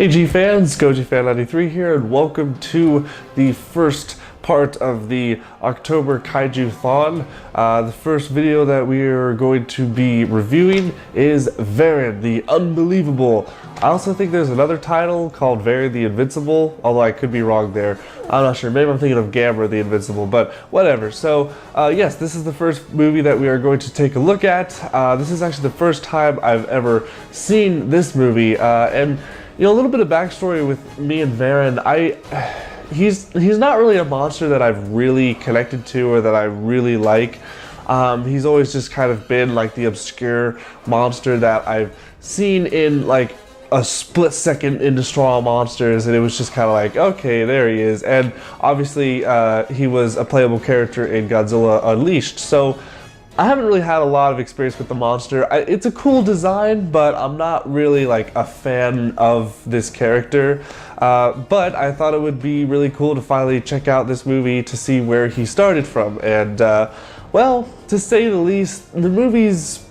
Hey G fans, gojifan93 here, and welcome to the first part of the October kaiju thon. The first video that we are going to be reviewing is Varan, the Unbelievable. I also think there's another title called Varan the Invincible, although I could be wrong there. I'm not sure. Maybe I'm thinking of Gamera the Invincible, but whatever. So yes, this is the first movie that we are going to take a look at. This is actually the first time I've ever seen this movie, and you know, a little bit of backstory with me and Varan. He's not really a monster that I've really connected to or that I really like. He's always just kind of been like the obscure monster that I've seen in like a split second in Destroy Monsters, and it was just kind of like, okay, there he is. And obviously he was a playable character in Godzilla Unleashed, so I haven't really had a lot of experience with the monster. It's a cool design, but I'm not really like a fan of this character. But I thought it would be really cool to finally check out this movie to see where he started from. And well, to say the least, the movie's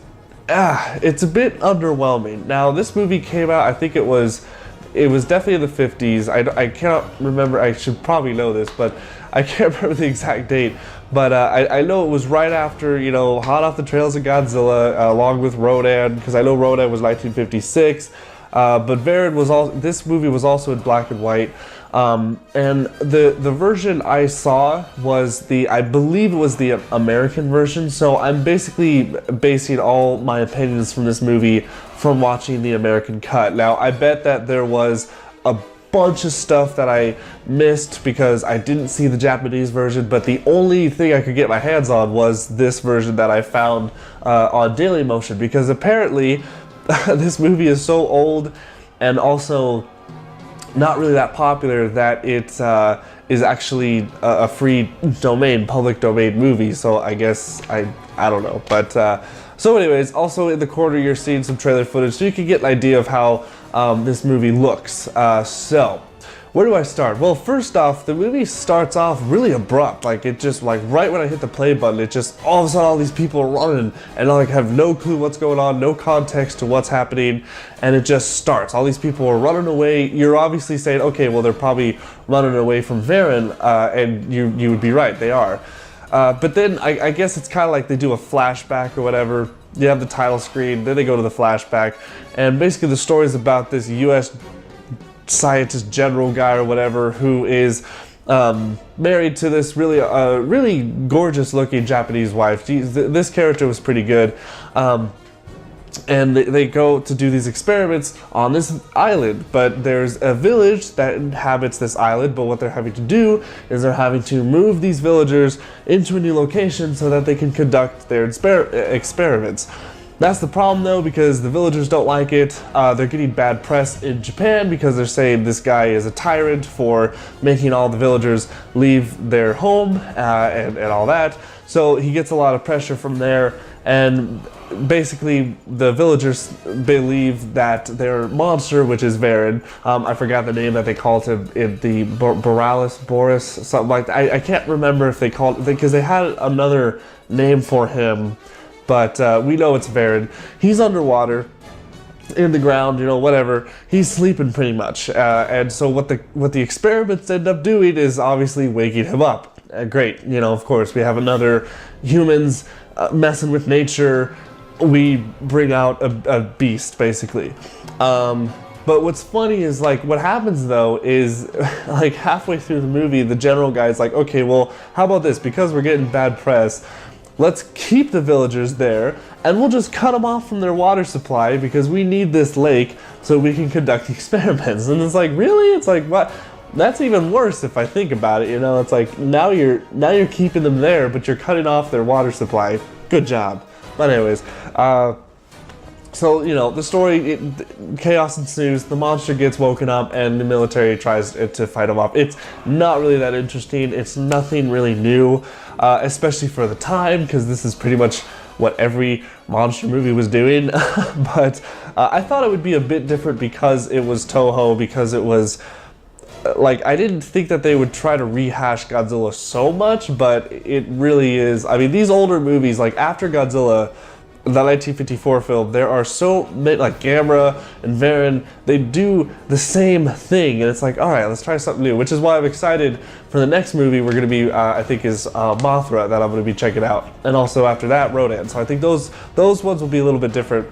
it's a bit underwhelming. Now, this movie came out, I think it was definitely in the 50s. I can't remember. I should probably know this, but I can't remember the exact date. But I know it was right after, you know, hot off the trails of Godzilla, along with Rodan, because I know Rodan was 1956. But Varan was this movie was also in black and white. And the version I saw was I believe it was the American version. So I'm basically basing all my opinions from this movie from watching the American cut. Now, I bet that there was a bunch of stuff that I missed because I didn't see the Japanese version, but the only thing I could get my hands on was this version that I found on Dailymotion, because apparently this movie is so old and also not really that popular that it is actually a free domain, public domain movie. So I guess I don't know, but so anyways, also in the corner you're seeing some trailer footage so you can get an idea of how this movie looks. So where do I start? Well, first off, the movie starts off really abrupt. Like, it just, like, right when I hit the play button, it just, all of a sudden, all these people are running, and I, like, have no clue what's going on, no context to what's happening, and it just starts. All these people are running away. You're obviously saying, okay, well, they're probably running away from Varan, and you would be right, they are. But then, I guess it's kind of like they do a flashback or whatever. You have the title screen, then they go to the flashback, and basically the story is about this U.S. scientist general guy or whatever who is married to this really gorgeous looking Japanese wife. This character was pretty good. And they go to do these experiments on this island, but there's a village that inhabits this island, but what they're having to do is they're having to move these villagers into a new location so that they can conduct their experiments. That's the problem though, because the villagers don't like it. They're getting bad press in Japan because they're saying this guy is a tyrant for making all the villagers leave their home and all that. So he gets a lot of pressure from there, and basically the villagers believe that their monster, which is Varan, I forgot the name that they called him in the Boris, something like that. I can't remember if they called it, because they had another name for him. But we know it's Varan. He's underwater, in the ground, you know, whatever. He's sleeping pretty much. And so what the experiments end up doing is obviously waking him up. Great, you know, of course, we have another humans messing with nature. We bring out a beast, basically. But what's funny is, like, what happens though is, like, halfway through the movie, the general guy's like, okay, well, how about this? Because we're getting bad press, let's keep the villagers there, and we'll just cut them off from their water supply because we need this lake so we can conduct the experiments. And it's like, really? It's like, what? That's even worse if I think about it, you know? It's like, now you're keeping them there, but you're cutting off their water supply. Good job. But anyways, so, you know, the story, chaos ensues, the monster gets woken up, and the military tries to fight him off. It's not really that interesting. It's nothing really new, especially for the time, because this is pretty much what every monster movie was doing. But I thought it would be a bit different because it was Toho, because it was, like, I didn't think that they would try to rehash Godzilla so much, but it really is. I mean, these older movies, like after Godzilla, the 1954 film, there are so many, like Gamera and Varan, they do the same thing, and it's like, all right, let's try something new, which is why I'm excited for the next movie we're going to be, I think is Mothra, that I'm going to be checking out, and also after that, Rodan. So I think those ones will be a little bit different,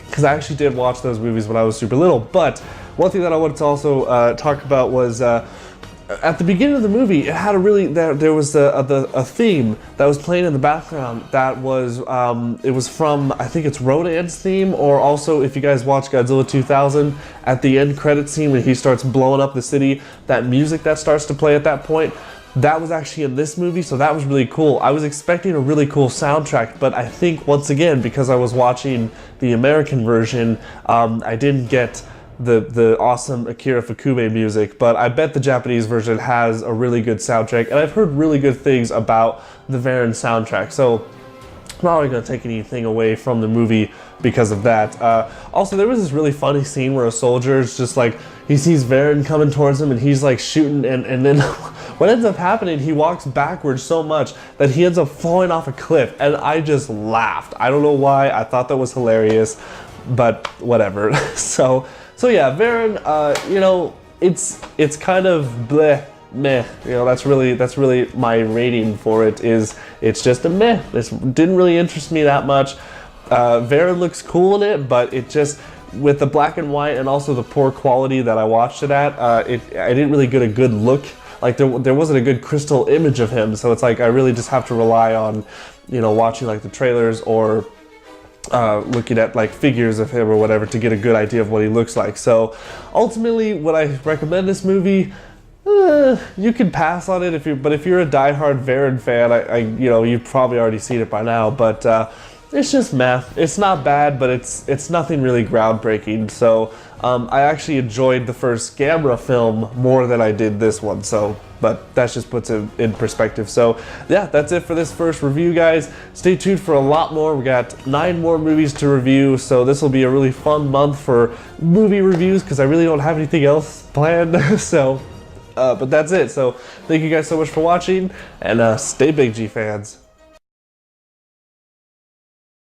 because I actually did watch those movies when I was super little. But one thing that I wanted to also talk about was at the beginning of the movie, it had a really, there was a theme that was playing in the background that was, it was from, I think it's Rodan's theme, or also if you guys watch Godzilla 2000, at the end credit scene when he starts blowing up the city, that music that starts to play at that point, that was actually in this movie, so that was really cool. I was expecting a really cool soundtrack, but I think once again, because I was watching the American version, I didn't get the awesome Akira Fukube music, but I bet the Japanese version has a really good soundtrack, and I've heard really good things about the Varan soundtrack, so I'm not really going to take anything away from the movie because of that. Also, there was this really funny scene where a soldier is just like, he sees Varan coming towards him and he's like shooting, and then what ends up happening, he walks backwards so much that he ends up falling off a cliff, and I just laughed. I don't know why, I thought that was hilarious, but whatever. So yeah, Varan, you know, it's kind of bleh, meh. You know, that's really my rating for it. It's just a meh. This didn't really interest me that much. Varan looks cool in it, but it just, with the black and white and also the poor quality that I watched it at, I didn't really get a good look. Like there wasn't a good crystal image of him, so it's like I really just have to rely on, you know, watching like the trailers or looking at like figures of him or whatever to get a good idea of what he looks like. So ultimately, would I recommend this movie? You can pass on it but if you're a diehard Varan fan, you know, you've probably already seen it by now, but it's just math. It's not bad, but it's nothing really groundbreaking. So I actually enjoyed the first Gamera film more than I did this one. So, but that just puts it in perspective. So yeah, that's it for this first review, guys. Stay tuned for a lot more. We got 9 more movies to review, so this will be a really fun month for movie reviews because I really don't have anything else planned. So, but that's it. So thank you guys so much for watching, and stay big, G fans.